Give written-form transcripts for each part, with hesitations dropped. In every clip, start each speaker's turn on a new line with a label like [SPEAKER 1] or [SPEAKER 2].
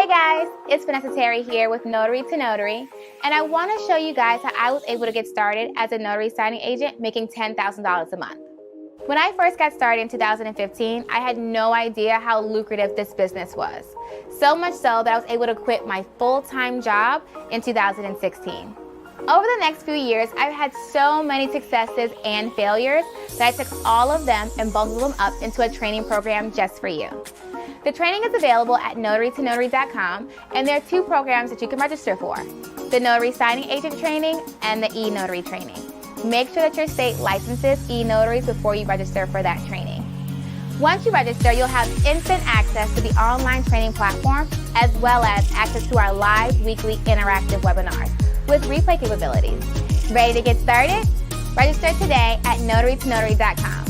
[SPEAKER 1] Hey guys, it's Vanessa Terry here with Notary to Notary, and I want to show you guys how I was able to get started as a notary signing agent making $10,000 a month. When I first got started in 2015, I had no idea how lucrative this business was. So much so that I was able to quit my full-time job in 2016. Over the next few years, I've had so many successes and failures that I took all of them and bundled them up into a training program just for you. The training is available at notarytonotary.com, and there are two programs that you can register for: the Notary Signing Agent Training and the eNotary Training. Make sure that your state licenses eNotaries before you register for that training. Once you register, you'll have instant access to the online training platform, as well as access to our live weekly interactive webinars with replay capabilities. Ready to get started? Register today at notarytonotary.com.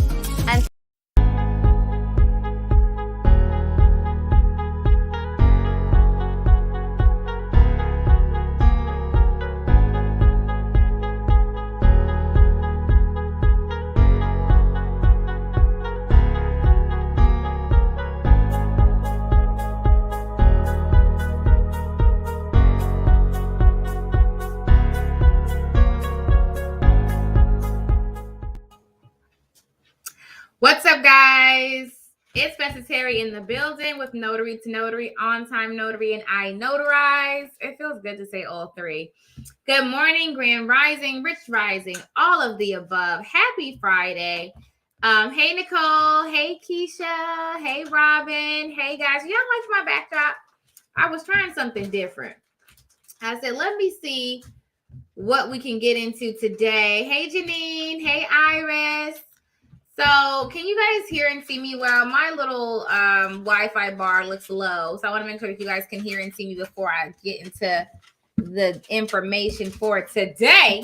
[SPEAKER 2] What's up, guys? It's Vanessa Terry in the building with Notary to Notary, On Time Notary, and iNotarize. It feels good to say all three. Good morning, Grand Rising, Rich Rising, all of the above. Happy Friday. Hey, Nicole. Hey, Keisha. Hey, Robin. Hey, guys. Y'all like my backdrop? I was trying something different. I said, let me see what we can get into today. Hey, Janine. Hey, Iris. So can you guys hear and see me well? My little Wi-Fi bar looks low. So I want to make sure that you guys can hear and see me before I get into the information for today.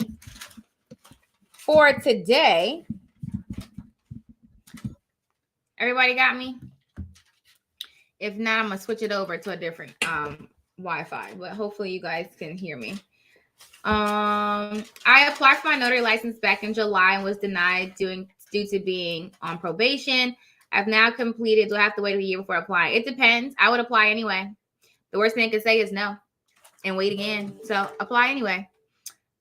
[SPEAKER 2] Everybody got me? If not, I'm going to switch it over to a different Wi-Fi. But hopefully you guys can hear me. I applied for my notary license back in July and was denied due to being on probation. I've now completed. Do I have to wait a year before applying? It depends. I would apply anyway. The worst thing I could say is no and wait again. So apply anyway.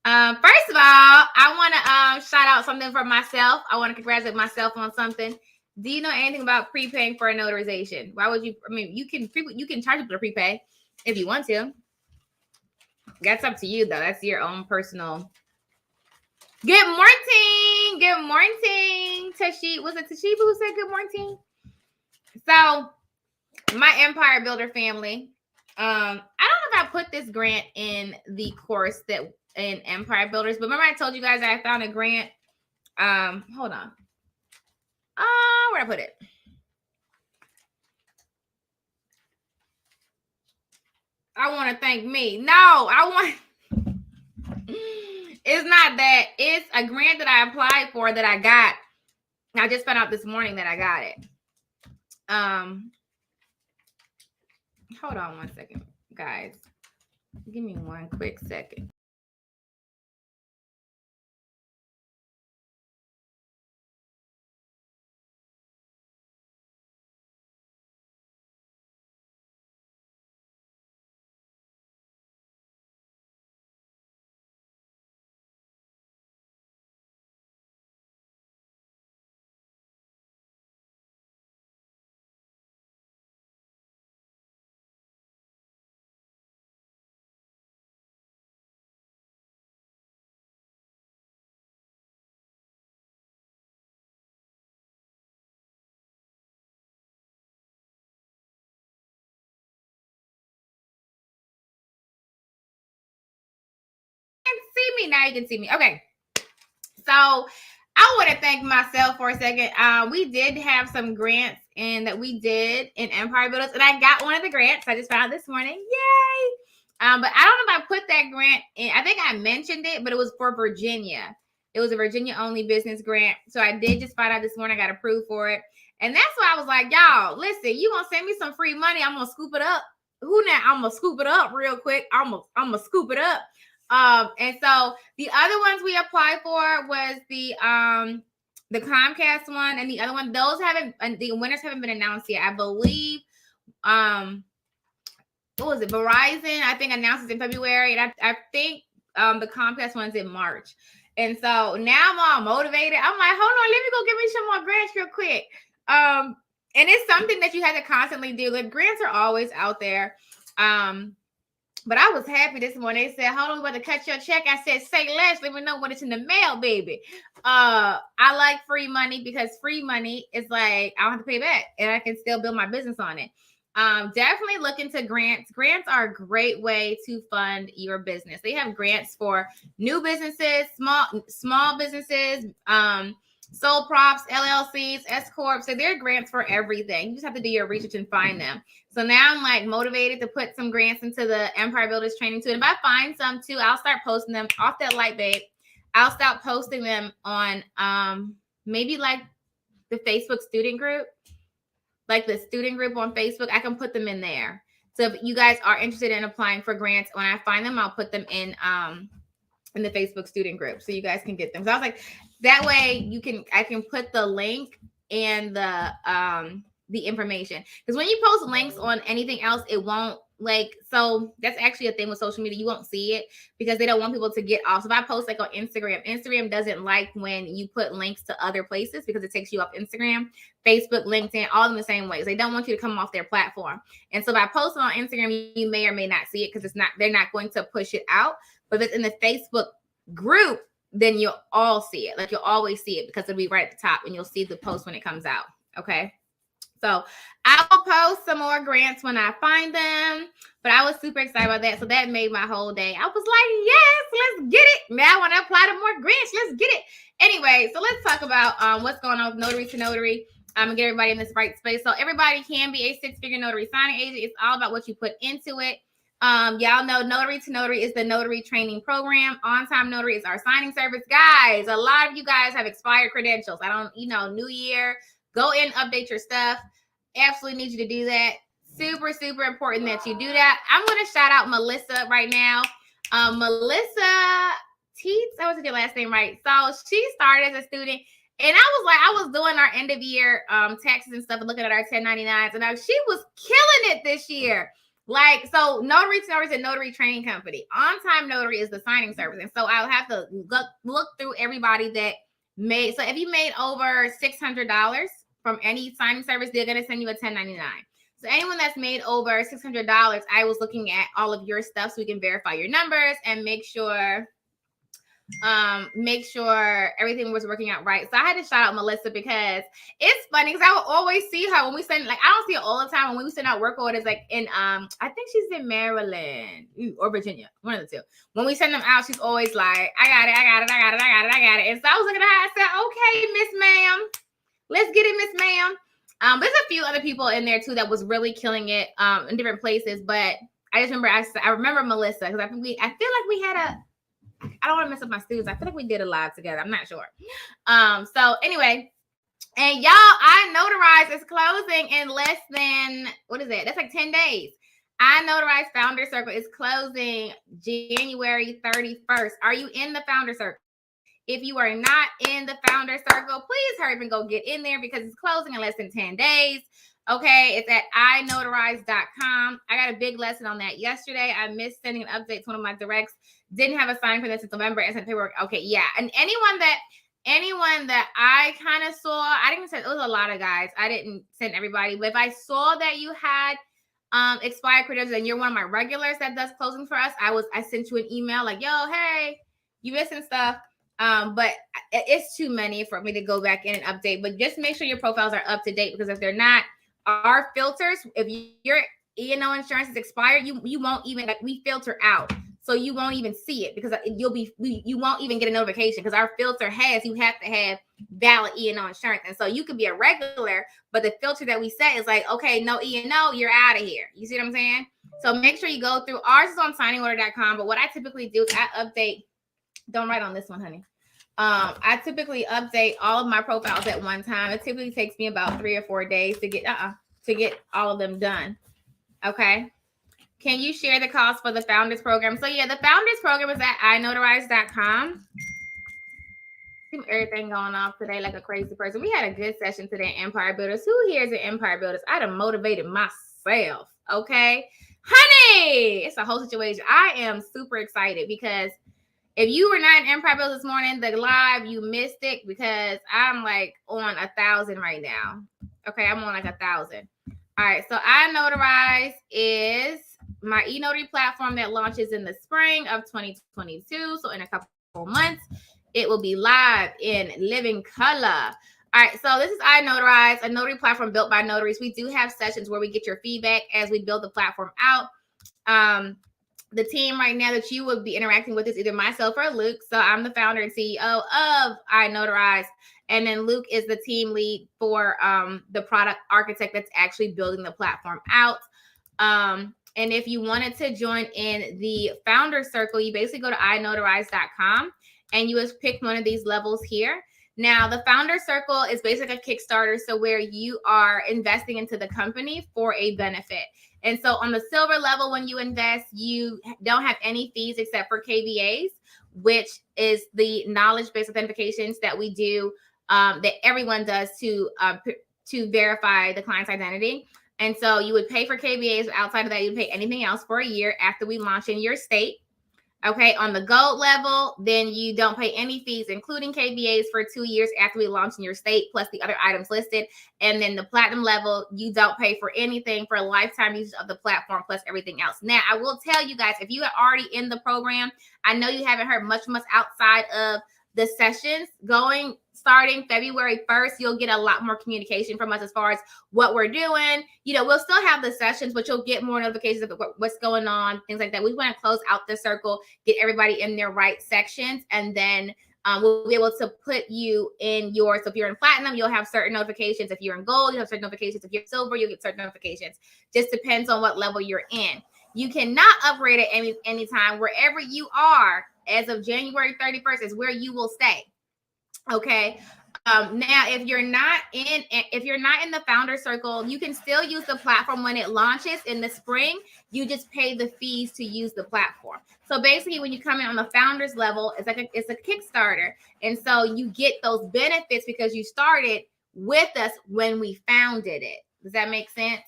[SPEAKER 2] First of all, I want to shout out something for myself. I want to congratulate myself on something. Do you know anything about prepaying for a notarization? Why would you? I mean, you can charge people to prepay if you want to. That's up to you, though. That's your own personal. Good morning. Good morning, Tashi. Was it Tashiba who said good morning? So, my Empire Builder family. I don't know if I put this grant in the course that in Empire Builders, but remember I told you guys I found a grant. Hold on. Where'd I put it? I want to thank me. No, I want. It's not that. It's a grant that I applied for that I got. I just found out this morning that I got it. Hold on one second, guys. Give me one quick second. See me now. You can see me. Okay. So I want to thank myself for a second. We did have some grants that we did in Empire Builders, and I got one of the grants. I just found out this morning. Yay! But I don't know if I put that grant in. I think I mentioned it, but it was for Virginia. It was a Virginia-only business grant. So I did just find out this morning. I got approved for it. And that's why I was like, y'all, listen, you going to send me some free money. I'm going to scoop it up. Who now? I'm going to scoop it up real quick. I'm going to scoop it up. And so the other ones we applied for was the Comcast one and the other one. Those the winners haven't been announced yet. I believe what was it? Verizon, I think, announced it in February. And I think the Comcast one's in March. And so now I'm all motivated. I'm like, hold on, let me go give me some more grants real quick. And it's something that you have to constantly do. Like, grants are always out there. But I was happy this morning. They said, hold on, we're about to cut your check. I said, say less. Let me know when it's in the mail, baby. I like free money because free money is like, I don't have to pay back and I can still build my business on it. Definitely look into grants. Grants are a great way to fund your business. They have grants for new businesses, small businesses, sole props, LLCs, S corps. So there are grants for everything. You just have to do your research and find them. So now I'm like motivated to put some grants into the Empire Builders training too. And if I find some too, I'll start posting them off that light, babe. I'll start posting them on maybe like the Facebook student group, like the student group on Facebook. I can put them in there. So if you guys are interested in applying for grants, when I find them, I'll put them in the Facebook student group so you guys can get them. So I was like, that way I can put the link and the information, because when you post links on anything else, it won't, like, so that's actually a thing with social media. You won't see it because they don't want people to get off. So if I post like on Instagram doesn't like when you put links to other places because it takes you off Instagram, Facebook, LinkedIn, all in the same ways. They don't want you to come off their platform. And so if I post it on Instagram, you may or may not see it because they're not going to push it out. But if it's in the Facebook group, then you'll all see it. Like, you'll always see it because it'll be right at the top and you'll see the post when it comes out. Okay. So I will post some more grants when I find them, but I was super excited about that. So that made my whole day. I was like, yes, let's get it. Now I want to apply to more grants. Let's get it. Anyway, so let's talk about what's going on with Notary to Notary. I'm going to get everybody in this right space. So everybody can be a six-figure notary signing agent. It's all about what you put into it. Y'all know Notary to Notary is the notary training program. On-Time Notary is our signing service. Guys, a lot of you guys have expired credentials. New year, go in, update your stuff. Absolutely need you to do that. Super, super important that you do that. I'm going to shout out Melissa right now. Melissa Teets, I wasn't your last name right. So she started as a student, and I was doing our end of year taxes and stuff and looking at our 1099s, and she was killing it this year. Like, so Notary to Notary is a notary training company. On-Time Notary is the signing service. And so I'll have to look through everybody that made. So if you made over $600 from any signing service, they're going to send you a 1099. So anyone that's made over $600, I was looking at all of your stuff so we can verify your numbers and make sure everything was working out right. So I had to shout out Melissa because it's funny because I will always see her when we send, like, I don't see her all the time when we send out work orders, like in I think she's in Maryland or Virginia, one of the two. When we send them out, she's always like, I got it. And so I was looking at her, I said, okay, Miss Ma'am, let's get it, Miss Ma'am. There's a few other people in there too that was really killing it in different places, but I just remember I remember Melissa because I feel like we had I don't want to mess up my students. I feel like we did a live together. I'm not sure. So anyway, and y'all, iNotarize is closing in less than, what is that? That's like 10 days. iNotarize Founder Circle is closing January 31st. Are you in the Founder Circle? If you are not in the Founder Circle, please hurry up and go get in there because it's closing in less than 10 days. Okay, it's at iNotarize.com. I got a big lesson on that yesterday. I missed sending an update to one of my directs. Didn't have a sign for this since November and sent paperwork. Okay, yeah. And anyone that I kind of saw, I didn't send, it was a lot of guys. I didn't send everybody, but if I saw that you had expired credentials and you're one of my regulars that does closing for us, I sent you an email like, yo, hey, you missing stuff. But it's too many for me to go back in and update. But just make sure your profiles are up to date, because if they're not, our filters, if your E&O insurance is expired, you won't even, like, we filter out. So you won't even see it because you won't even get a notification because our filter you have to have valid E&O insurance. And so you could be a regular, but the filter that we set is like, okay, no E&O, you're out of here. You see what I'm saying? So make sure you go through. Ours is on signingorder.com, but what I typically do is I update. Don't write on this one, honey. I typically update all of my profiles at one time. It typically takes me about 3 or 4 days to get all of them done. Okay. Can you share the cost for the Founders Program? So yeah, the Founders Program is at iNotarize.com. Everything going off today like a crazy person. We had a good session today at Empire Builders. Who here is an Empire Builders? I'd have motivated myself. Okay, honey, it's a whole situation. I am super excited because if you were not in Empire Bills this morning, the live, you missed it because I'm like on 1,000 right now. Okay, I'm on like 1,000. All right, so iNotarize is my eNotary platform that launches in the spring of 2022. So in a couple months, it will be live in living color. All right, so this is iNotarize, a notary platform built by notaries. We do have sessions where we get your feedback as we build the platform out. The team right now that you would be interacting with is either myself or Luke. So I'm the founder and CEO of iNotarize. And then Luke is the team lead for the product architect that's actually building the platform out. And if you wanted to join in the founder circle, you basically go to iNotarize.com and you just pick one of these levels here. Now, the founder circle is basically a Kickstarter, so where you are investing into the company for a benefit. And so on the silver level, when you invest, you don't have any fees except for KBAs, which is the knowledge-based authentications that we do, that everyone does to verify the client's identity. And so you would pay for KBAs. Outside of that, you'd pay anything else for a year after we launch in your state. Okay, on the gold level, then you don't pay any fees, including KBAs, for 2 years after we launch in your state, plus the other items listed. And then the platinum level, you don't pay for anything for a lifetime use of the platform, plus everything else. Now, I will tell you guys, if you are already in the program, I know you haven't heard much outside of the sessions starting February 1st, you'll get a lot more communication from us as far as what we're doing. You know, we'll still have the sessions, but you'll get more notifications of what's going on, things like that. We want to close out the circle, get everybody in their right sections, and then we'll be able to put you in yours. So if you're in platinum, you'll have certain notifications. If you're in gold, you'll have certain notifications. If you're in silver, you'll get certain notifications. Just depends on what level you're in. You cannot upgrade at any time. Wherever you are as of January 31st is where you will stay. Okay. Now, if you're not in the founder circle, you can still use the platform when it launches in the spring. You just pay the fees to use the platform. So basically, when you come in on the founders level, it's a Kickstarter, and so you get those benefits because you started with us when we founded it. Does that make sense?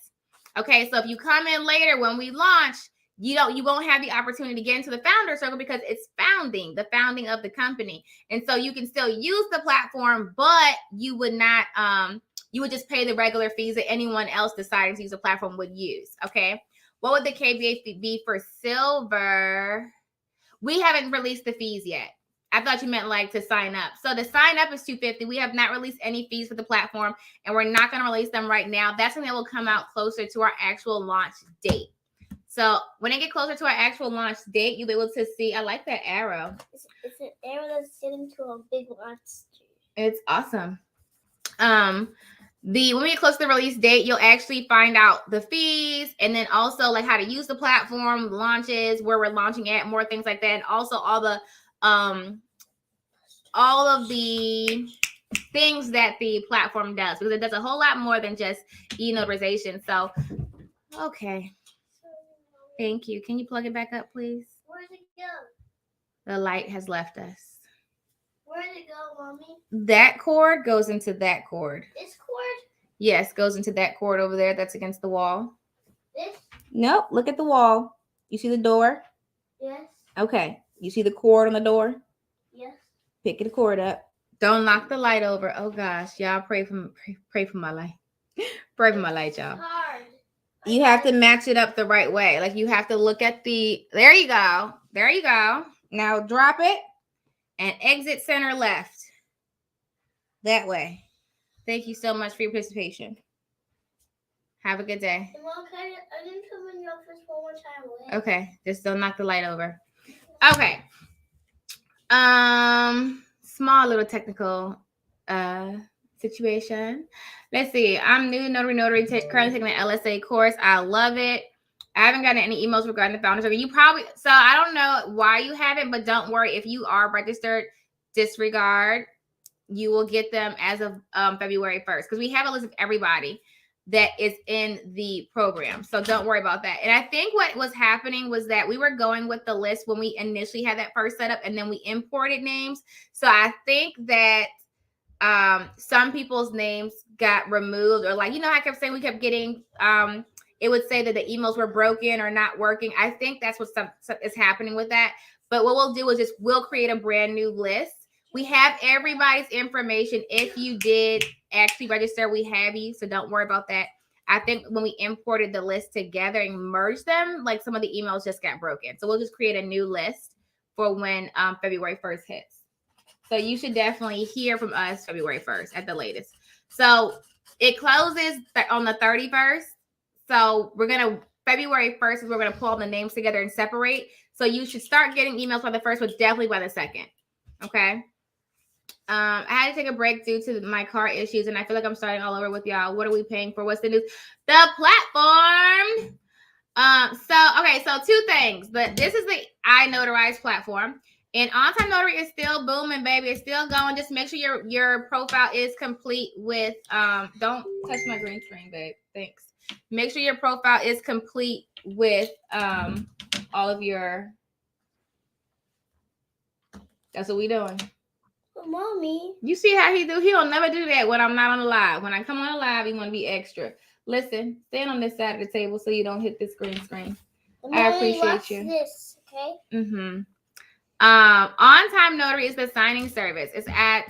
[SPEAKER 2] Okay. So if you come in later when we launch, you won't have the opportunity to get into the founder circle because it's the founding of the company. And so you can still use the platform, but you would not, you would just pay the regular fees that anyone else deciding to use the platform would use. Okay. What would the KBA fee be for silver? We haven't released the fees yet. I thought you meant like to sign up. So the sign up is $250. We have not released any fees for the platform, and we're not going to release them right now. That's something that will come out closer to our actual launch date. So when I get closer to our actual launch date, you'll be able to see. I like that arrow.
[SPEAKER 3] It's an arrow that's sitting to a big monster.
[SPEAKER 2] It's awesome. When we get close to the release date, you'll actually find out the fees, and then also like how to use the platform, launches, where we're launching at, more things like that, and also all of the things that the platform does, because it does a whole lot more than just e-notarization. So, okay. Thank you. Can you plug it back up, please?
[SPEAKER 3] Where'd it go?
[SPEAKER 2] The light has left us.
[SPEAKER 3] Where'd it go, Mommy?
[SPEAKER 2] That cord goes into that cord.
[SPEAKER 3] This cord?
[SPEAKER 2] Yes, goes into that cord over there that's against the wall.
[SPEAKER 3] This?
[SPEAKER 2] Nope. Look at the wall. You see the door?
[SPEAKER 3] Yes.
[SPEAKER 2] Okay. You see the cord on the door?
[SPEAKER 3] Yes.
[SPEAKER 2] Pick the cord up. Don't knock the light over. Oh gosh, y'all pray for my light. Pray for my light, y'all.
[SPEAKER 3] Hard.
[SPEAKER 2] You have to match it up the right way. Like you have to look at there you go. There you go. Now drop it and exit center left. That way. Thank you so much for your participation. Have a good day.
[SPEAKER 3] Mom, I didn't come in your office one more time.
[SPEAKER 2] Okay. Just don't knock the light over. Okay. Small little technical situation. Let's see. I'm new to Notary, currently taking the LSA course. I love it. I haven't gotten any emails regarding the founders. So I don't know why you haven't, but don't worry. If you are registered, disregard. You will get them as of February 1st, because we have a list of everybody that is in the program. So don't worry about that. And I think what was happening was that we were going with the list when we initially had that first setup, and then we imported names. So I think that some people's names got removed, or like, I kept saying we kept getting it would say that the emails were broken or not working. I think that's what some is happening with that. But what we'll do is we'll create a brand new list. We have everybody's information. If you did actually register, we have you. So don't worry about that. I think when we imported the list together and merged them, like some of the emails just got broken. So we'll just create a new list for when February 1st hits. So you should definitely hear from us February 1st at the latest. So it closes on the 31st. So February 1st is we're going to pull all the names together and separate. So you should start getting emails by the 1st, but definitely by the 2nd. Okay. I had to take a break due to my car issues, and I feel like I'm starting all over with y'all. What are we paying for? What's the news? The platform. So 2 things. But this is the iNotarize platform. And On-Time Notary is still booming, baby. It's still going. Just make sure your profile is complete with don't touch my green screen, babe. Thanks. Make sure your profile is complete with all of your. That's what we doing.
[SPEAKER 3] Mommy.
[SPEAKER 2] You see how he do? He'll never do that when I'm not on the live. When I come on the live, you want to be extra. Listen, stand on this side of the table so you don't hit this green screen.
[SPEAKER 3] Mommy,
[SPEAKER 2] I appreciate
[SPEAKER 3] watch
[SPEAKER 2] you.
[SPEAKER 3] This, okay?
[SPEAKER 2] On-Time Notary is the signing service. It's at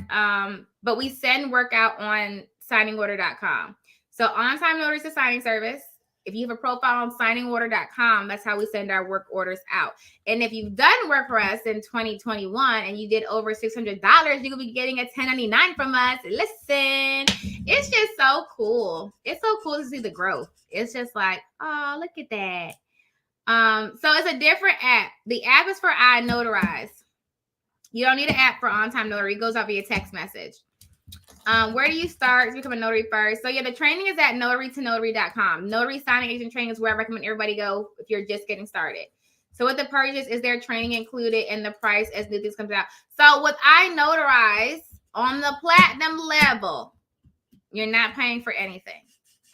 [SPEAKER 2] but we send work out on signingorder.com. So On-Time Notary is the signing service. If you have a profile on signingorder.com, that's how we send our work orders out. And if you've done work for us in 2021 and you did over $600, you will be getting a 1099 from us. Listen, it's just so cool. It's so cool to see the growth. It's just like, oh, look at that. So it's a different app. The app is for iNotarize. You don't need an app for On-Time Notary. It goes out via text message. Where do you start to become a notary first? So yeah, the training is at notarytonotary.com. Notary signing agent training is where I recommend everybody go if you're just getting started. So with the purchase, is there training included in the price as new things comes out? So with iNotarize on the platinum level, you're not paying for anything.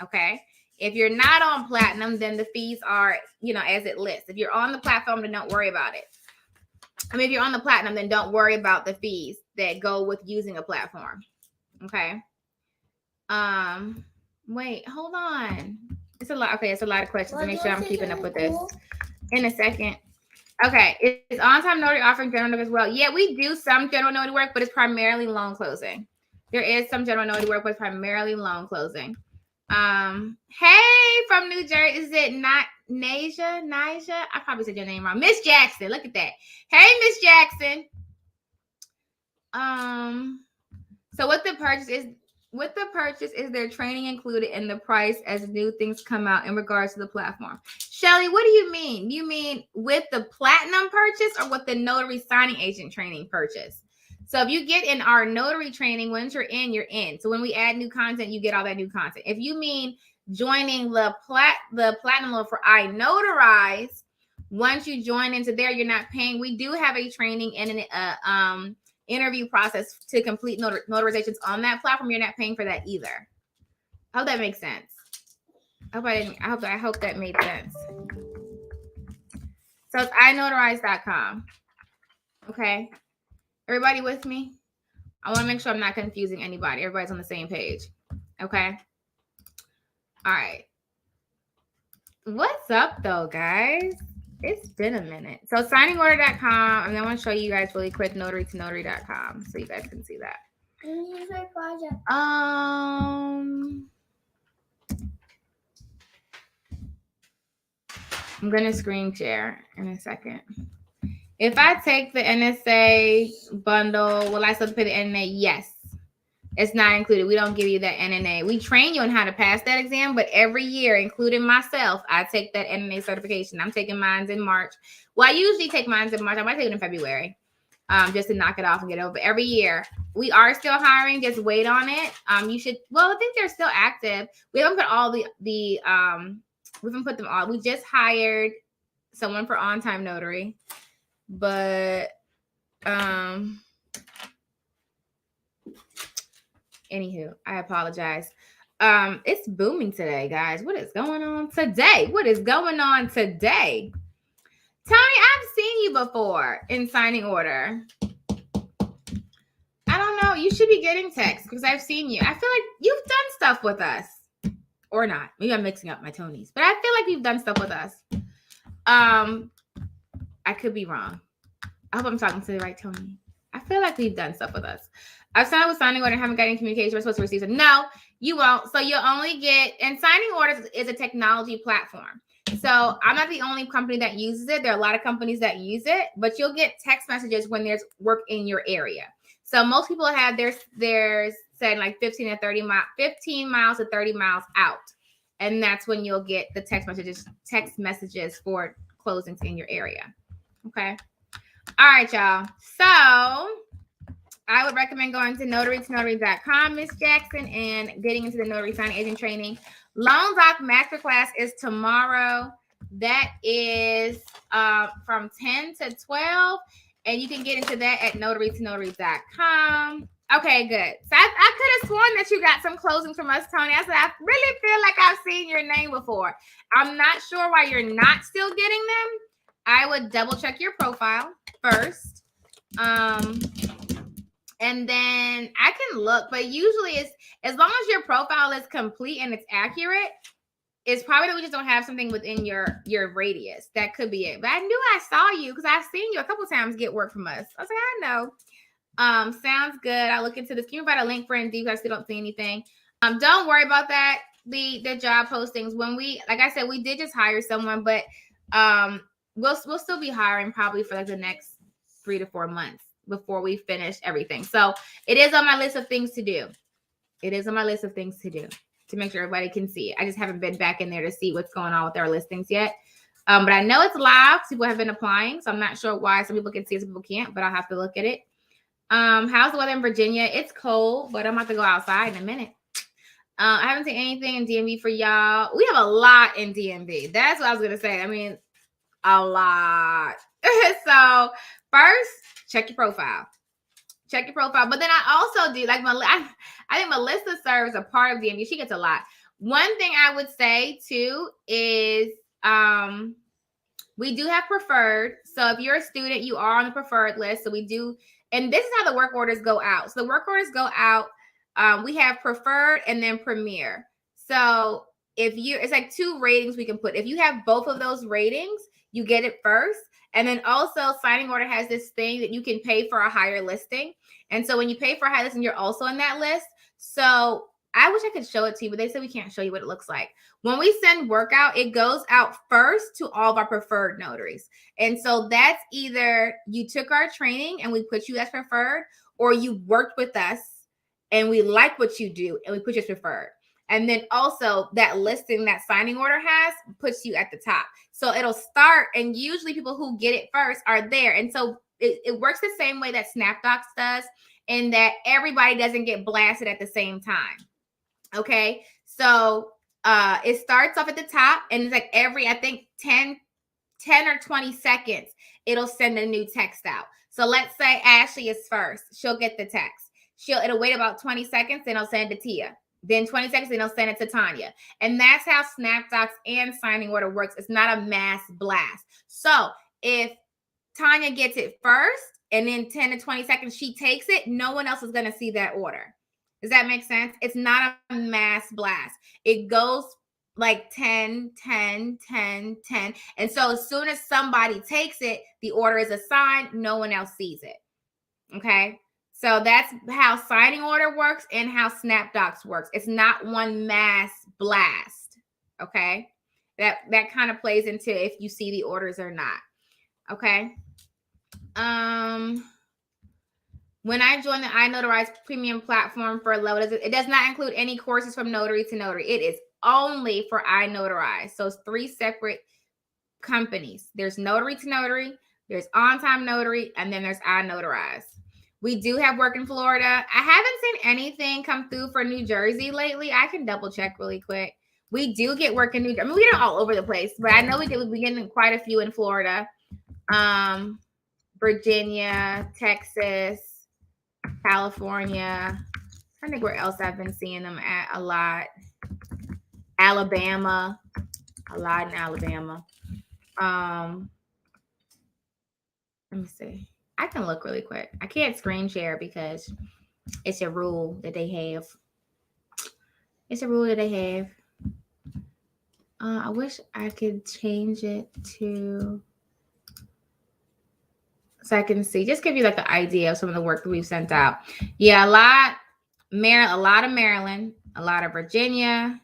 [SPEAKER 2] Okay. If you're not on platinum, then the fees are, as it lists. If you're on the platform, then don't worry about it. I mean, if you're on the platinum, then don't worry about the fees that go with using a platform. Okay. Wait, hold on. It's a lot. Okay, it's a lot of questions. To make sure I'm keeping up with this. In a second. Okay, is On-Time Notary offering general notary as well? Yeah, we do some general notary work, but it's primarily loan closing. There is some general notary work, but it's primarily loan closing. Hey, from New Jersey, is it not Nasia? I probably said your name wrong. Miss Jackson, look at that. Hey, Miss Jackson. So with the purchase, is there training included in the price as new things come out in regards to the platform? Shelly, what do you mean? You mean with the platinum purchase or with the notary signing agent training purchase? So if you get in our notary training, once you're in, you're in. So when we add new content, you get all that new content. If you mean joining the platinum level for iNotarize, once you join into there, you're not paying. We do have a training and an interview process to complete notarizations on that platform. You're not paying for that either. I hope that makes sense. I hope that made sense. So it's iNotarize.com. Okay. Everybody with me? I want to make sure I'm not confusing anybody. Everybody's on the same page. Okay. All right. What's up though, guys? It's been a minute. So signingorder.com, and then I want to show you guys really quick notarytonotary.com so you guys can see that.
[SPEAKER 3] Here's my project.
[SPEAKER 2] I'm gonna screen share in a second. If I take the NSA bundle, will I still pay the NNA? Yes. It's not included. We don't give you that NNA. We train you on how to pass that exam, but every year, including myself, I take that NNA certification. I'm taking mine in March. Well, I usually take mine in March. I might take it in February, just to knock it off and get over. Every year, we are still hiring. Just wait on it. You should. Well, I think they're still active. We haven't put all we haven't put them all. We just hired someone for On-Time Notary, but anywho, I apologize. It's booming today, guys. What is going on today? Tony, I've seen you before in signing order. I don't know. You should be getting texts because I've seen you. I feel like you've done stuff with us. or not. Maybe I'm mixing up my Tonys, but I feel like you've done stuff with us. I could be wrong. I hope I'm talking to the right Tony. I feel like we've done stuff with us. I've signed with signing order and haven't got any communication. We're supposed to receive it. No, you won't. So you'll only get, and signing orders is a technology platform. So I'm not the only company that uses it. There are a lot of companies that use it, but you'll get text messages when there's work in your area. So most people have their saying like 15 miles to 30 miles out. And that's when you'll get the text messages for closings in your area. Okay. All right, y'all. So I would recommend going to notarytonotary.com, Miss Jackson, and getting into the notary signing agent training. Loan Doc Masterclass is tomorrow. That is from 10 to 12. And you can get into that at notarytonotary.com. Okay, good. So I could have sworn that you got some closings from us, Tony. I said, I really feel like I've seen your name before. I'm not sure why you're not still getting them. I would double check your profile first. And then I can look, but usually it's as long as your profile is complete and it's accurate, it's probably that we just don't have something within your radius. That could be it. But I knew I saw you because I've seen you a couple times get work from us. I was like, I know. Sounds good. I'll look into this. Can you provide a link for Indeed? I still don't see anything. Don't worry about that. The job postings. When we, like I said, we did just hire someone, but we'll still be hiring probably for like the next 3 to 4 months before we finish everything. So it is on my list of things to do. It is on my list of things to do to make sure everybody can see it. I just haven't been back in there to see what's going on with our listings yet. But I know it's live. People have been applying, so I'm not sure why some people can see it, some people can't, but I'll have to look at it. How's the weather in Virginia? It's cold, but I'm about to go outside in a minute. I haven't seen anything in DMV for y'all. We have a lot in DMV. That's what I was going to say. I mean, a lot. So first, check your profile. Check your profile. But then I also do, like, I think Melissa serves a part of DMV. She gets a lot. One thing I would say, too, is we do have preferred. So if you're a student, you are on the preferred list. So we do, and this is how the work orders go out. So the work orders go out. We have preferred and then premier. So it's like 2 ratings we can put. If you have both of those ratings, you get it first. And then also signing order has this thing that you can pay for a higher listing. And so when you pay for a high listing, you're also on that list. So I wish I could show it to you, but they said we can't show you what it looks like. When we send work out, it goes out first to all of our preferred notaries. And so that's either you took our training and we put you as preferred, or you worked with us and we like what you do and we put you as preferred. And then also that listing that signing order has puts you at the top. So it'll start, and usually people who get it first are there. And so it works the same way that SnapDocs does, in that everybody doesn't get blasted at the same time. Okay. So it starts off at the top, and it's like every, I think 10 or 20 seconds, it'll send a new text out. So let's say Ashley is first. She'll get the text. It'll wait about 20 seconds, then it'll send it to Tia. Then 20 seconds, then they'll send it to Tanya. And that's how SnapDocs and signing order works. It's not a mass blast. So if Tanya gets it first and then 10 to 20 seconds she takes it, no one else is going to see that order. Does that make sense? It's not a mass blast. It goes like 10, 10, 10, 10. And so as soon as somebody takes it, the order is assigned. No one else sees it. Okay. So that's how signing order works and how SnapDocs works. It's not one mass blast. Okay. That kind of plays into if you see the orders or not. Okay. When I joined the iNotarize premium platform for a level, it does not include any courses from Notary to Notary. It is only for iNotarize. So it's 3 separate companies. There's Notary to Notary, there's On Time Notary, and then there's iNotarize. We do have work in Florida. I haven't seen anything come through for New Jersey lately. I can double check really quick. We do get work in New Jersey. I mean, we get it all over the place, but I know we get quite a few in Florida, Virginia, Texas, California. I think where else I've been seeing them at a lot. Alabama, a lot in Alabama. Let me see. I can look really quick. I can't screen share because it's a rule that they have. It's a rule that they have. I wish I could change it to so I can see, just give you like an idea of some of the work that we've sent out. Yeah, a lot of Maryland, a lot of Virginia,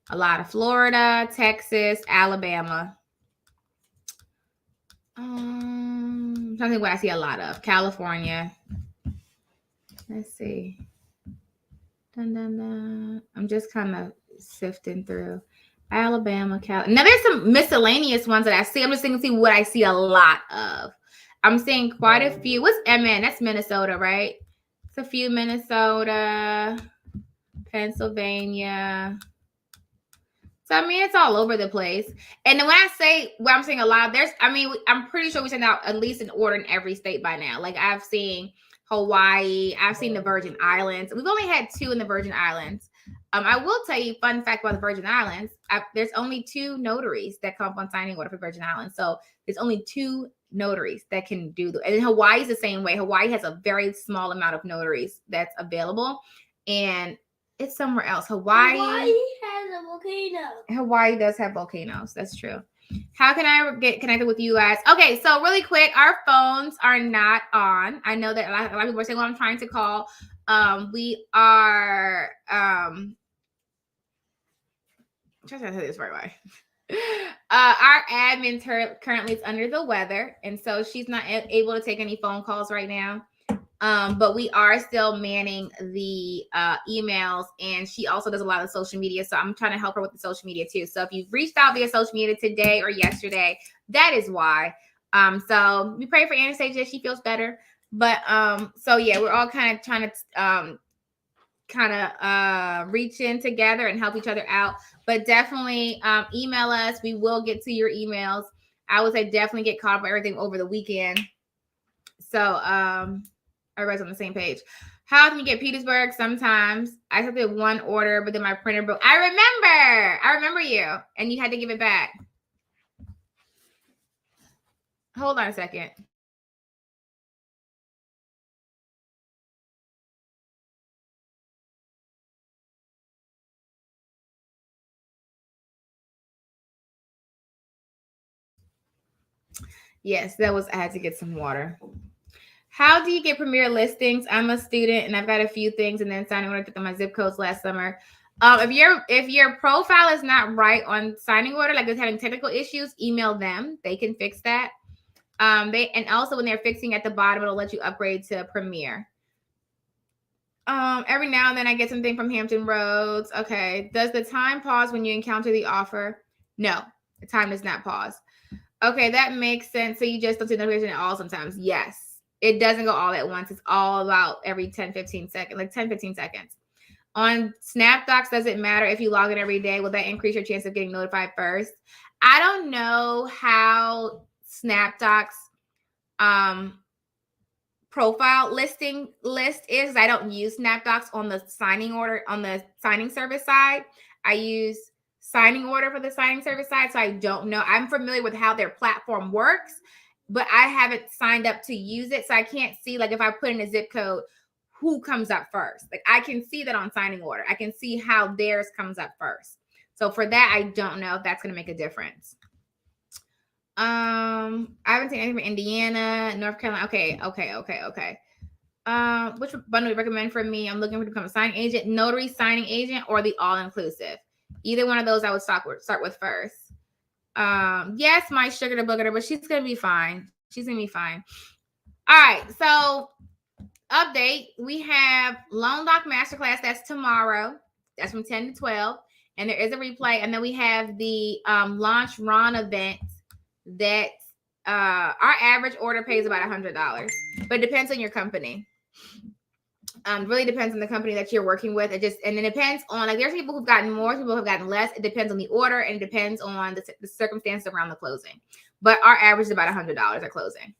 [SPEAKER 2] a lot of Florida, Texas, Alabama. Something what I see a lot of. California. Let's see. Dun, dun, dun. I'm just kind of sifting through. Alabama, Now there's some miscellaneous ones that I see. I'm just thinking, see what I see a lot of. I'm seeing quite a few. What's MN? That's Minnesota, right? It's a few Minnesota, Pennsylvania. So, I mean, it's all over the place. And then when I say, well, I'm saying a lot, I'm pretty sure we send out at least an order in every state by now. Like I've seen Hawaii, I've seen the Virgin Islands. We've only had 2 in the Virgin Islands. I will tell you, fun fact about the Virgin Islands, there's only 2 notaries that come up on signing order for Virgin Islands. So there's only 2 notaries that can do and then Hawaii is the same way. Hawaii has a very small amount of notaries that's available. And it's somewhere else. Hawaii
[SPEAKER 3] has a volcano.
[SPEAKER 2] Hawaii does have volcanoes. That's true. How can I get connected with you guys? Okay, so really quick, our phones are not on. I know that a lot of people are saying, well, I'm trying to call. We are I'm trying to tell this right away. Our admin currently is under the weather, and so she's not able to take any phone calls right now. But we are still manning the emails, and she also does a lot of social media. So I'm trying to help her with the social media too. So if you've reached out via social media today or yesterday, that is why. So we pray for Anastasia. She feels better. But so yeah, we're all kind of trying to reach in together and help each other out. But definitely email us. We will get to your emails. I would say definitely get caught up with everything over the weekend. So everybody's on the same page. How can you get Petersburg? Sometimes I took the one order, but then my printer broke. I remember you, and you had to give it back. Hold on a second. Yes, I had to get some water. How do you get premier listings? I'm a student and I've got a few things, and then signing order, took my zip codes last summer. If your profile is not right on signing order, like it's having technical issues, email them. They can fix that. And also when they're fixing at the bottom, it'll let you upgrade to Premier. Every now and then I get something from Hampton Roads. Okay. Does the time pause when you encounter the offer? No, the time does not pause. Okay, that makes sense. So you just don't see notification at all sometimes. Yes. It doesn't go all at once. It's all about every 10, 15 seconds, like 10, 15 seconds. On SnapDocs, does it matter if you log in every day? Will that increase your chance of getting notified first? I don't know how SnapDocs profile list is. I don't use SnapDocs on the signing order, on the signing service side. I use signing order for the signing service side. So I don't know. I'm familiar with how their platform works, but I haven't signed up to use it. So I can't see, like, if I put in a zip code, who comes up first. Like, I can see that on signing order. I can see how theirs comes up first. So for that, I don't know if that's going to make a difference. I haven't seen anything from Indiana, North Carolina. Okay. Which bundle do you recommend for me? I'm looking to become a signing agent, notary signing agent, or the all-inclusive. Either one of those I would start with first. Yes, my sugar to booger, but she's gonna be fine. She's gonna be fine. All right, so update. We have Loan Doc Masterclass. That's tomorrow. That's from 10 to 12. And there is a replay. And then we have the Launch Ron event that our average order pays about $100. But it depends on your company. Really depends on the company that you're working with. And it depends on, like, there's people who've gotten more, people who've gotten less. It depends on the order, and it depends on the circumstances around the closing. But our average is about $100 at closing.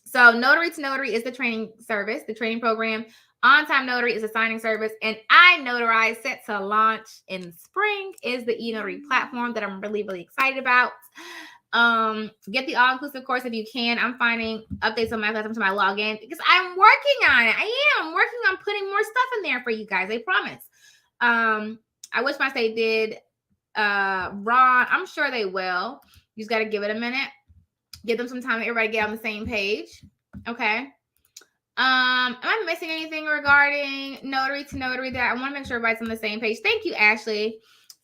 [SPEAKER 2] So Notary to Notary is the training service, the training program. On Time Notary is a signing service, and iNotarize, set to launch in spring, is the eNotary platform that I'm really, really excited about. Get the all-inclusive course if you can. I'm finding updates on my class to my login because I'm working on it. I'm working on putting more stuff in there for you guys. I promise. I wish my state did Ron, I'm sure they will. You just got to give it a minute. Give them some time. Everybody get on the same page. Okay. Am I missing anything regarding notary to notary that I want to make sure everybody's on the same page? Thank you, Ashley.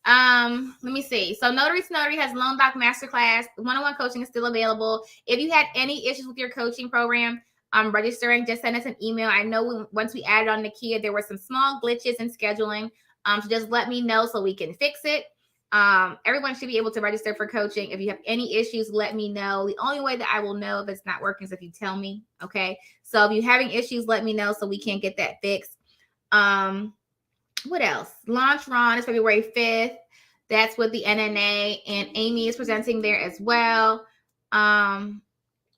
[SPEAKER 2] Let me see. So Notary to Notary has Loan Doc Masterclass. One-on-one coaching is still available. If you had any issues with your coaching program, registering, just send us an email. I know once we added on Nakia, there were some small glitches in scheduling. So just let me know so we can fix it. Everyone should be able to register for coaching. If you have any issues, let me know. The only way that I will know if it's not working is if you tell me. Okay. So if you're having issues, let me know so we can get that fixed. What else? Launch Ron is February 5th. That's with the NNA, and Amy is presenting there as well. There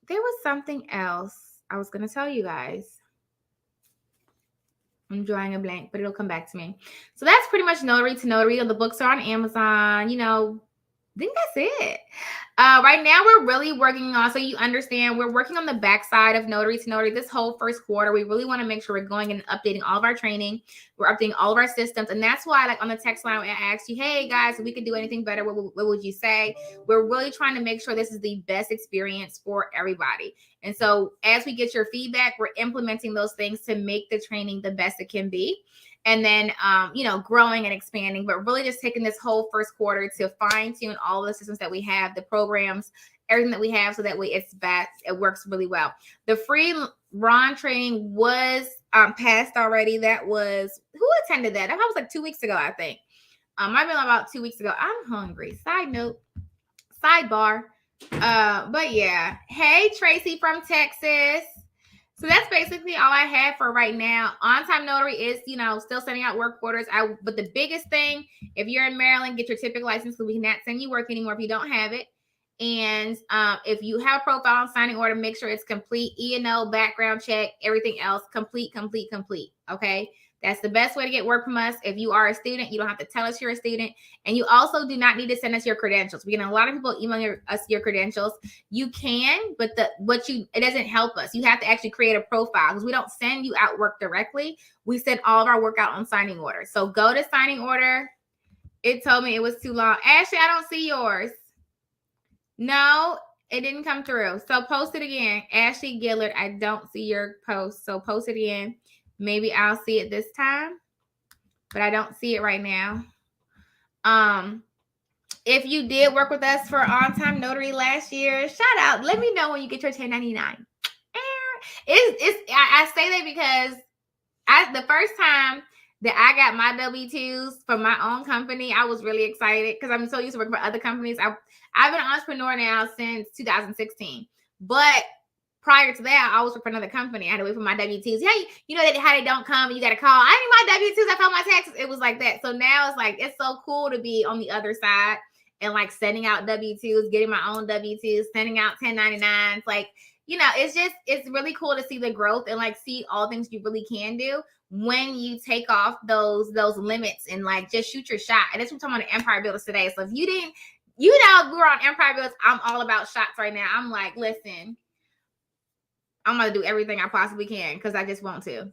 [SPEAKER 2] was something else I was going to tell you guys. I'm drawing a blank, but it'll come back to me. So that's pretty much Notary to Notary. The books are on Amazon. You know, I think that's it. Right now, we're really working on, so you understand, we're working on the backside of Notary to Notary this whole first quarter. We really want to make sure we're going and updating all of our training. We're updating all of our systems. And that's why, like on the text line, I asked you, hey, guys, if we could do anything better, what would you say? We're really trying to make sure this is the best experience for everybody. And so as we get your feedback, we're implementing those things to make the training the best it can be. And then, growing and expanding, but really just taking this whole first quarter to fine tune all the systems that we have, the programs, everything that we have, so that way it's best. It works really well. The free Ron training was passed already. That was, who attended that? That was like 2 weeks ago, I think. I've been about 2 weeks ago. I'm hungry. Sidebar. But yeah. Hey, Tracy from Texas. So that's basically all I have for right now. On-time notary is, still sending out work orders. But the biggest thing, if you're in Maryland, get your typical license, because we cannot send you work anymore if you don't have it. And if you have a profile and signing order, make sure it's complete. E&O, background check, everything else, complete. Okay? That's the best way to get work from us. If you are a student, you don't have to tell us you're a student. And you also do not need to send us your credentials. We get a lot of people emailing us your credentials. You can, but it doesn't help us. You have to actually create a profile, because we don't send you out work directly. We send all of our work out on signing order. So go to signing order. It told me it was too long. Ashley, I don't see yours. No, it didn't come through. So post it again. Ashley Gillard, I don't see your post. So post it again. Maybe I'll see it this time, but I don't see it right now. If you did work with us for on-time notary last year, shout out. Let me know when you get your 1099. I say that because the first time that I got my W-2s from my own company, I was really excited because I'm so used to working for other companies. I've been an entrepreneur now since 2016, but prior to that, I always worked for another company. I had to wait for my W-2s. Yeah, you know how they don't come and you got to call. I need my W-2s. I filed my taxes. It was like that. So now it's like, it's so cool to be on the other side and like sending out W-2s, getting my own W-2s, sending out 1099s. Like, it's really cool to see the growth and like see all things you really can do when you take off those limits and like just shoot your shot. And that's what I'm talking about the Empire Builders today. So if you didn't, we were on Empire Builders. I'm all about shots right now. I'm like, listen, I'm going to do everything I possibly can because I just want to.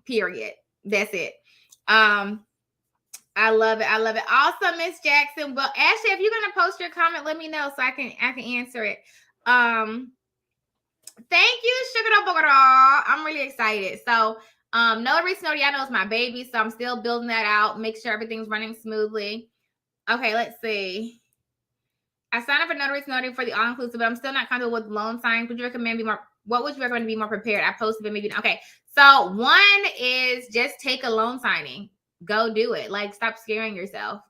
[SPEAKER 2] Period. That's it. I love it. Awesome, Miss Jackson. Well, Ashley, if you're going to post your comment, let me know so I can answer it. Thank you, Sugar Bogoro. I'm really excited. So, Notary Snowdy, I know it's my baby, so I'm still building that out. Make sure everything's running smoothly. Okay, let's see. I signed up for Notary Snowdy for the all-inclusive, but I'm still not comfortable with loan signs. What would you recommend to be more prepared? I posted it maybe. Okay. So one is just take a loan signing. Go do it. Like, stop scaring yourself.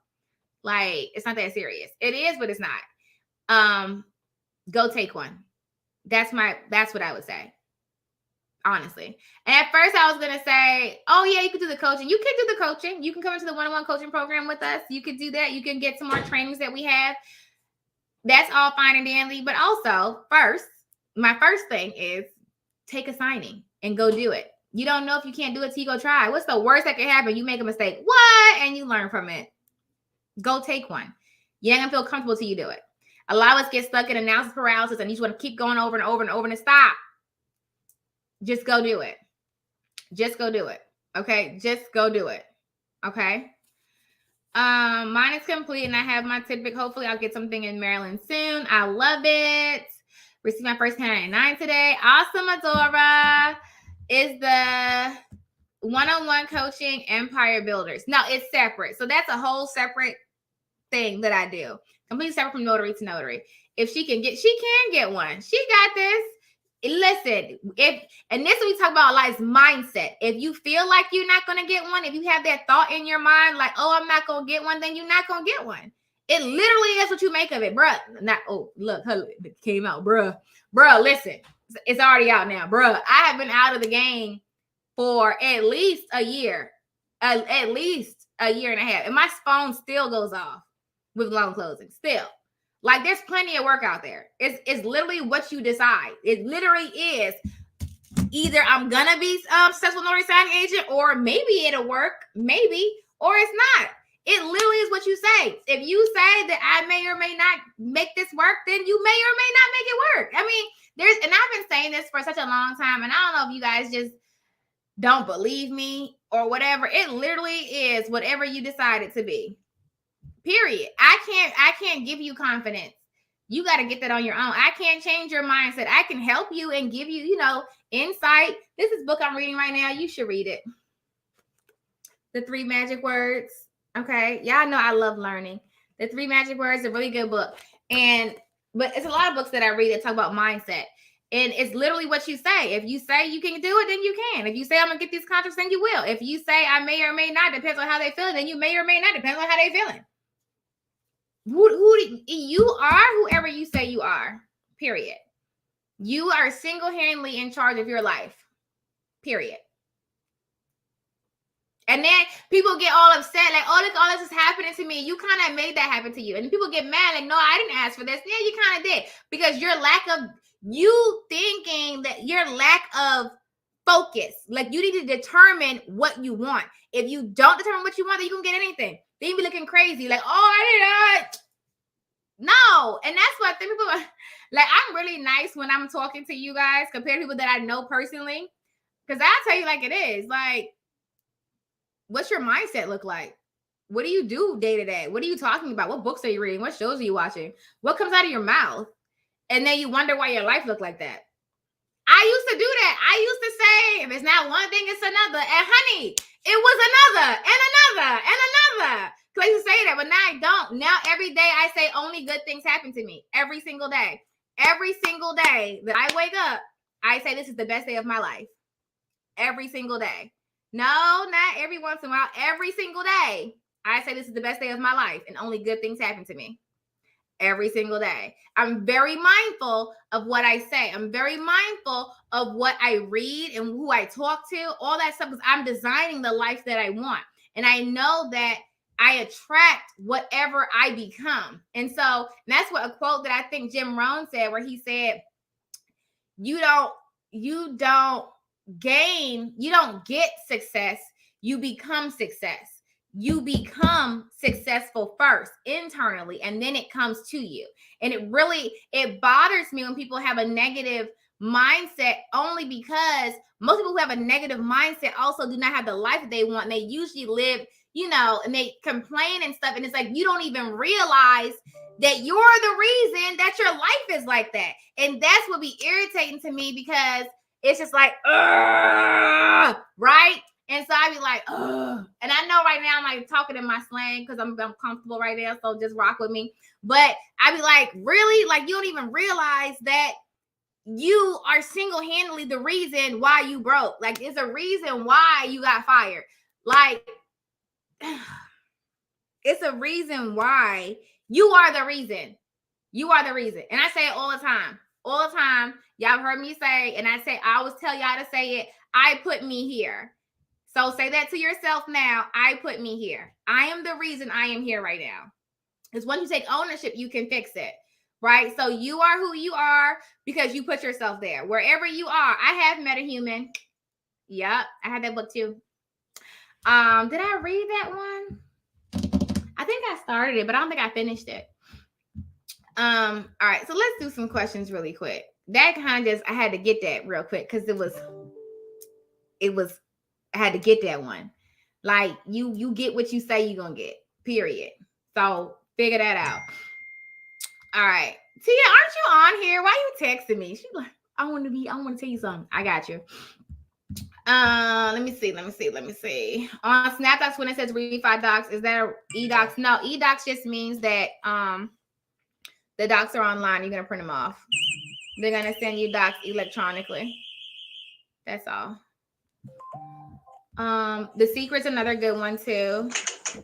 [SPEAKER 2] Like, it's not that serious. It is, but it's not. Go take one. That's what I would say. Honestly. And at first I was going to say, oh yeah, you could do the coaching. You can do the coaching. You can come into the one-on-one coaching program with us. You could do that. You can get some more trainings that we have. That's all fine and dandy. But also my first thing is take a signing and go do it. You don't know if you can't do it till you go try. What's the worst that can happen? You make a mistake. What? And you learn from it. Go take one. You ain't gonna feel comfortable till you do it. A lot of us get stuck in analysis paralysis and you just want to keep going over and over and over and stop. Just go do it. Just go do it. Okay? Just go do it. Okay? Mine is complete and I have my tidbit. Hopefully I'll get something in Maryland soon. I love it. Received my first 1099 today. Awesome, Adora. Is the one-on-one coaching Empire Builders. No, it's separate. So that's a whole separate thing that I do. Completely separate from notary to notary. If she can get one. She got this. Listen, and this is what we talk about a lot is mindset. If you feel like you're not going to get one, if you have that thought in your mind, like, oh, I'm not going to get one, then you're not going to get one. It literally is what you make of it, bruh. Not, oh, look, it came out, bruh. Bruh, listen, it's already out now, bruh. I have been out of the game for at least a year, at least a year and a half. And my phone still goes off with loan closing, still. Like, there's plenty of work out there. It's literally what you decide. It literally is either I'm going to be successful notary signing agent, or maybe it'll work, maybe, or it's not. It literally is what you say. If you say that I may or may not make this work, then you may or may not make it work. I mean, and I've been saying this for such a long time, and I don't know if you guys just don't believe me or whatever. It literally is whatever you decide it to be. Period. I can't give you confidence. You got to get that on your own. I can't change your mindset. I can help you and give you, insight. This is a book I'm reading right now. You should read it. The 3 Magic Words. Okay. Y'all know I love learning. The 3 Magic Words is a really good book. But it's a lot of books that I read that talk about mindset. And it's literally what you say. If you say you can do it, then you can. If you say I'm going to get these contracts, then you will. If you say I may or may not, depends on how they feel, then you may or may not, depends on how they feeling. You are whoever you say you are, period. You are single-handedly in charge of your life, period. And then people get all upset, like, oh, look, all this is happening to me. You kind of made that happen to you. And people get mad, like, no, I didn't ask for this. Yeah, you kind of did. Because you thinking that your lack of focus, like you need to determine what you want. If you don't determine what you want, then you can get anything. Then you be looking crazy, like, oh, I didn't. No. And that's what people are like. I'm really nice when I'm talking to you guys compared to people that I know personally. Because I'll tell you like it is. Like, what's your mindset look like? What do you do day to day? What are you talking about? What books are you reading? What shows are you watching? What comes out of your mouth? And then you wonder why your life looked like that. I used to do that. I used to say, if it's not one thing, it's another. And honey, it was another and another and another. I used to say that, but now I don't. Now every day I say only good things happen to me. Every single day. Every single day that I wake up, I say this is the best day of my life. Every single day. No, not every once in a while. Every single day, I say this is the best day of my life, and only good things happen to me. Every single day. I'm very mindful of what I say. I'm very mindful of what I read and who I talk to, all that stuff, because I'm designing the life that I want. And I know that I attract whatever I become. And so that's what a quote that I think Jim Rohn said, where he said, you don't get success. You become success. You become successful first internally, and then it comes to you. And it bothers me when people have a negative mindset, only because most people who have a negative mindset also do not have the life that they want. And they usually live, and they complain and stuff. And it's like, you don't even realize that you're the reason that your life is like that. And that's what be irritating to me, because it's just like, right? And so I be like, ugh. And I know right now I'm like talking in my slang because I'm comfortable right now. So just rock with me. But I be like, really? Like, you don't even realize that you are single-handedly the reason why you broke. Like, it's a reason why you got fired. Like, it's a reason why you are the reason. You are the reason. And I say it all the time. All the time. Y'all heard me say, and I always tell y'all to say it, I put me here. So say that to yourself now. I put me here. I am the reason I am here right now. Because once you take ownership, you can fix it, right? So you are who you are because you put yourself there. Wherever you are. I have met a human. Yep, I had that book too. Did I read that one? I think I started it, but I don't think I finished it. All right, so let's do some questions really quick. That kind of just, I had to get that real quick because I had to get that one. Like, you get what you say you're gonna get, period. So figure that out. All right. Tia, aren't you on here? Why you texting me? She's like, I want to tell you something. I got you. Let me see. On SnapDocs, when it says refi docs, is that eDocs? No, eDocs just means that the docs are online. You're gonna print them off. They're gonna send you docs electronically. That's all. The Secret's another good one too.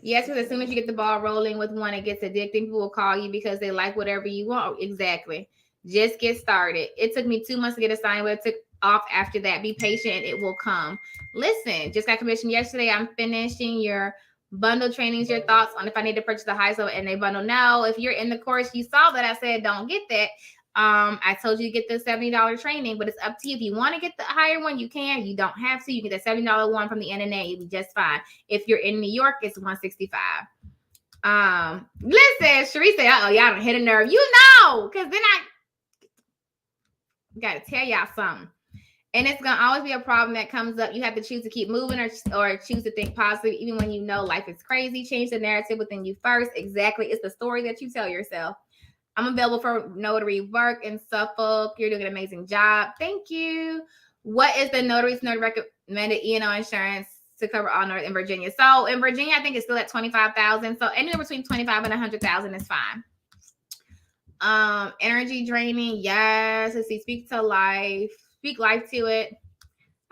[SPEAKER 2] Yes, because as soon as you get the ball rolling with one, it gets addicting. People will call you because they like whatever you want. Exactly. Just get started. It took me 2 months to get assigned, but it took off after that. Be patient and it will come. Listen, just got commissioned yesterday. I'm finishing your bundle trainings, your thoughts on if I need to purchase the highest level NA bundle. No, if you're in the course, you saw that I said don't get that. I told you to get the $70 training, but it's up to you. If you want to get the higher one, you can. You don't have to. You get the $70 one from the NNA. You'll be just fine. If you're in New York, it's $165. Listen, Sharice said, y'all don't hit a nerve. You know, because then I got to tell y'all something. And it's going to always be a problem that comes up. You have to choose to keep moving or choose to think positive, even when you know life is crazy. Change the narrative within you first. Exactly. It's the story that you tell yourself. I'm available for notary work in Suffolk. You're doing an amazing job. Thank you. What is the notary recommended E&O insurance to cover all notary in Virginia? So in Virginia, I think it's still at $25,000. So anywhere between $25,000 and $100,000 is fine. Energy draining. Yes. Let's see. Speak to life. Speak life to it.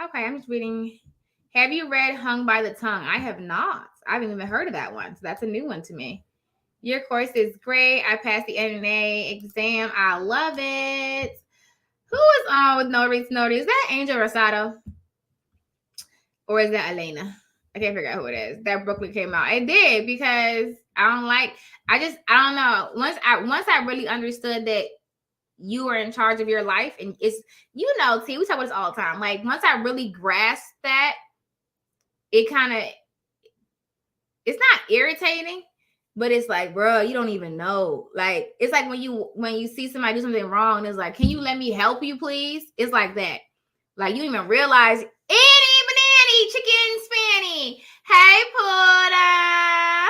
[SPEAKER 2] Okay. I'm just reading. Have you read Hung by the Tongue? I have not. I haven't even heard of that one. So that's a new one to me. Your course is great. I passed the NNA exam. I love it. Who is on with Notary? Is that Angel Rosado? Or is that Elena? I can't figure out who it is. That Brooklyn came out. It did because I don't know. Once I really understood that you are in charge of your life, and it's, T, we talk about this all the time. Like once I really grasped that, it's not irritating. But it's like, bro, you don't even know. Like, it's like when you see somebody do something wrong, and it's like, can you let me help you, please? It's like that. Like, you don't even realize, Annie, Banani, Chicken Spanny. Hey, Puda.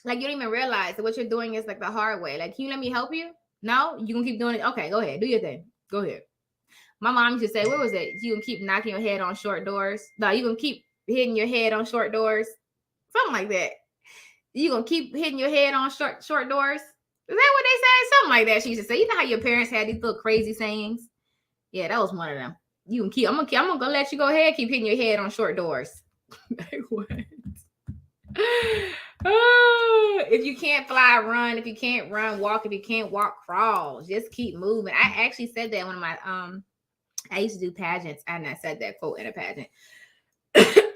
[SPEAKER 2] Like, you don't even realize that what you're doing is like the hard way. Like, can you let me help you? No? You gonna keep doing it? Okay, go ahead. Do your thing. Go ahead. My mom used to say, what was it? You can keep knocking your head on short doors. No, you can keep hitting your head on short doors. Something like that. You gonna keep hitting your head on short doors? Is that what they said? Something like that. She used to say. You know how your parents had these little crazy sayings? Yeah, that was one of them. You can keep. I'm gonna let you go ahead. Keep hitting your head on short doors. Like what? If you can't fly, run. If you can't run, walk. If you can't walk, crawl. Just keep moving. I actually said that one of my I used to do pageants, and I said that quote in a pageant.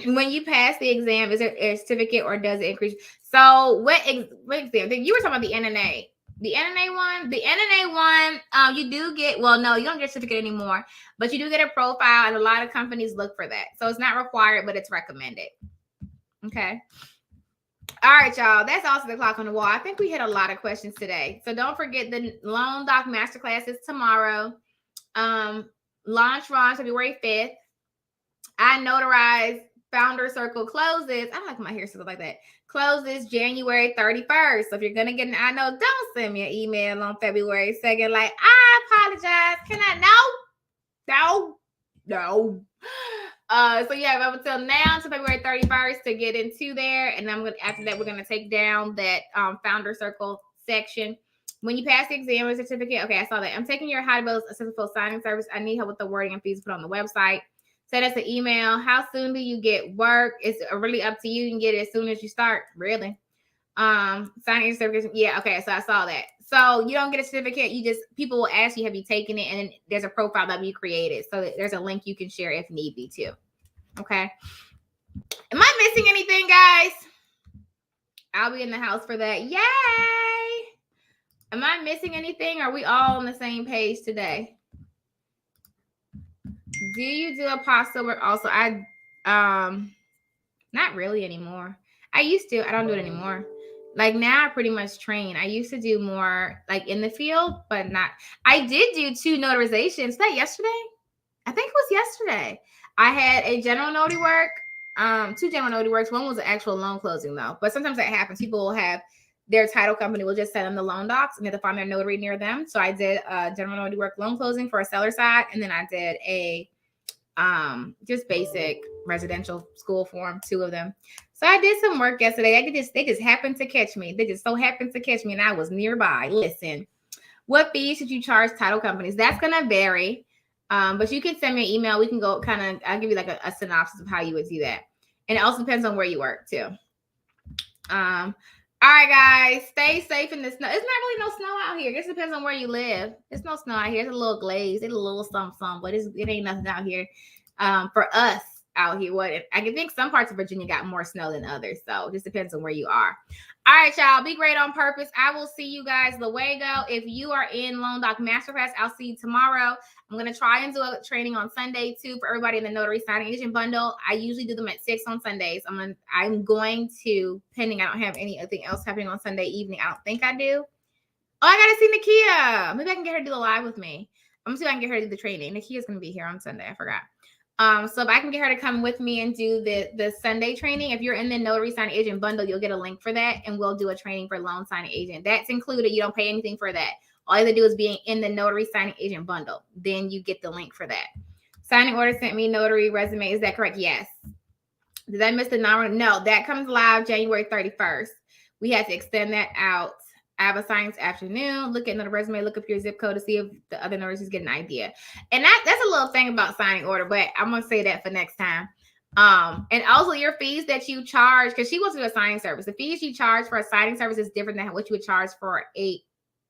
[SPEAKER 2] When you pass the exam, is it a certificate or does it increase? So what exam? You were talking about the NNA. The NNA one, you do get, well, no, you don't get a certificate anymore, but you do get a profile, and a lot of companies look for that. So it's not required, but it's recommended. Okay. All right, y'all. That's also the clock on the wall. I think we hit a lot of questions today. So don't forget the Loan Doc Masterclass is tomorrow. Launch February 5th. iNotarize Founder Circle closes. I don't like my hair still like that. Closes January 31st. So if you're gonna get an don't send me an email on February 2nd. Like, I apologize. Can I? No. So you have up until now to February 31st to get into there. And after that, we're gonna take down that Founder Circle section. When you pass the exam or certificate, okay, I saw that. I'm taking your high bills successful signing service. I need help with the wording and fees put on the website. Send us an email. How soon do you get work? It's really up to you. You can get it as soon as you start. Really. Signing certificate. Yeah. Okay. So I saw that. So you don't get a certificate. People will ask you, have you taken it? And then there's a profile that you created. So there's a link you can share if need be too. Okay. Am I missing anything, guys? I'll be in the house for that. Yay. Am I missing anything? Are we all on the same page today? Do you do apostle work also? Not really anymore. I used to. I don't do it anymore. Like now I pretty much train. I used to do more like in the field, but not. I did do 2 notarizations. Was that yesterday? I think it was yesterday. I had a general notary work. two general notary works. One was an actual loan closing though, but sometimes that happens. People will have their title company will just send them the loan docs and they have to find their notary near them. So I did a general notary work loan closing for a seller side, and then I did a just basic residential school form, 2 of them. So I did some work yesterday. They just happened to catch me. They just so happened to catch me, and I was nearby. Listen, what fees should you charge title companies? That's gonna vary. But you can send me an email. We can go I'll give you like a synopsis of how you would do that. And it also depends on where you work too. All right, guys, stay safe in the snow. It's not really no snow out here. It just depends on where you live. There's no snow out here. It's a little glaze. It's a little something, but it ain't nothing out here. For us out here, I can think some parts of Virginia got more snow than others. So it just depends on where you are. All right, y'all. Be great on purpose. I will see you guys Luego. If you are in Loan Doc Masterclass, I'll see you tomorrow. I'm going to try and do a training on Sunday too for everybody in the Notary Signing Agent Bundle. I usually do them at 6 on Sundays. I'm going to, pending I don't have anything else happening on Sunday evening. I don't think I do. Oh, I got to see Nakia. Maybe I can get her to do the live with me. I'm going to see if I can get her to do the training. Nakia's going to be here on Sunday. I forgot. So if I can get her to come with me and do the Sunday training, if you're in the Notary Signing Agent Bundle, you'll get a link for that, and we'll do a training for Loan Signing Agent. That's included. You don't pay anything for that. All you have to do is be in the Notary Signing Agent Bundle. Then you get the link for that. Signing order sent me notary resume. Is that correct? Yes. Did I miss the number? No, that comes live January 31st. We had to extend that out. I have a science afternoon. Look at another resume. Look up your zip code to see if the other notaries get an idea. And that's a little thing about signing order, but I'm going to say that for next time. And also your fees that you charge, because she wants to do a signing service. The fees you charge for a signing service is different than what you would charge for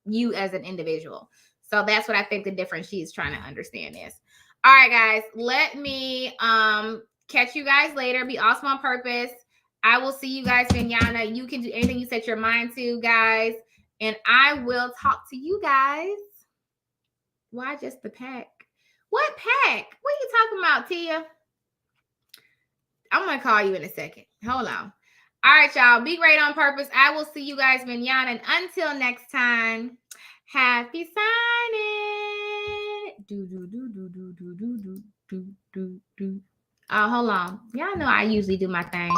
[SPEAKER 2] you as an individual. So that's what I think the difference she's trying to understand is. All right, guys, let me catch you guys later. Be awesome on purpose. I will see you guys, Vinyana. You can do anything you set your mind to, guys. And I will talk to you guys. Why just the pack? What pack? What are you talking about, Tia? I'm going to call you in a second. Hold on. All right, y'all. Be great on purpose. I will see you guys, Vinyana. And until next time, happy signing. Oh, hold on. Y'all know I usually do my thing.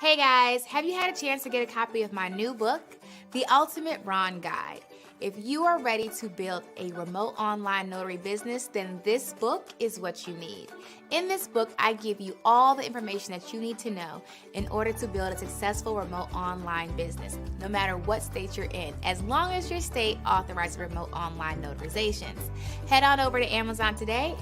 [SPEAKER 1] Hey guys, have you had a chance to get a copy of my new book, The Ultimate Ron Guide? If you are ready to build a remote online notary business, then this book is what you need. In this book, I give you all the information that you need to know in order to build a successful remote online business, no matter what state you're in, as long as your state authorizes remote online notarizations. Head on over to Amazon today